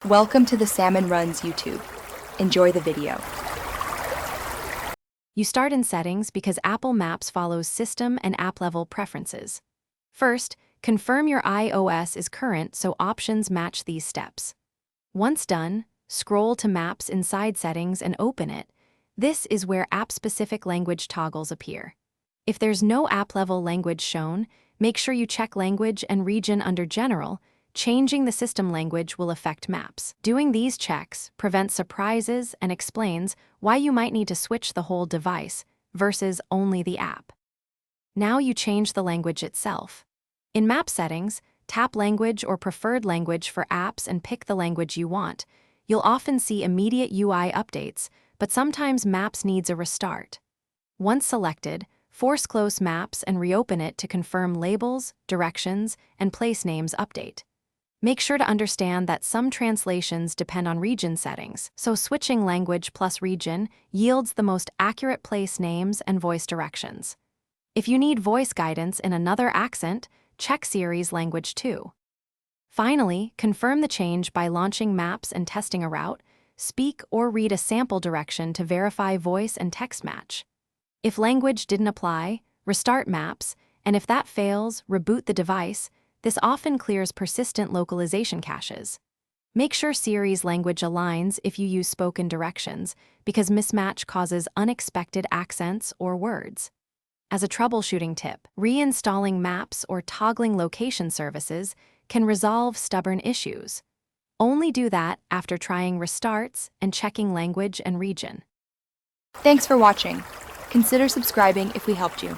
Welcome to the Salmon Runs YouTube. Enjoy the video. You start in Settings because Apple Maps follows system and app-level preferences. First, confirm your iOS is current so options match these steps. Once done, scroll to Maps inside Settings and open it. This is where app-specific language toggles appear. If there's no app-level language shown, make sure you check Language and Region under General. Changing the system language will affect maps. Doing these checks prevents surprises and explains why you might need to switch the whole device versus only the app. Now you change the language itself. In Map Settings, tap Language or Preferred Language for apps and pick the language you want. You'll often see immediate UI updates, but sometimes Maps needs a restart. Once selected, force close Maps and reopen it to confirm labels, directions, and place names update. Make sure to understand that some translations depend on region settings, so switching language plus region yields the most accurate place names and voice directions. If you need voice guidance in another accent, check Siri's language too. Finally, confirm the change by launching Maps and testing a route. Speak or read a sample direction to verify voice and text match. If language didn't apply, restart Maps, and if that fails, reboot the device. This often clears persistent localization caches. Make sure Siri's language aligns if you use spoken directions, because mismatch causes unexpected accents or words. As a troubleshooting tip, reinstalling Maps or toggling location services can resolve stubborn issues. Only do that after trying restarts and checking language and region. Thanks for watching. Consider subscribing if we helped you.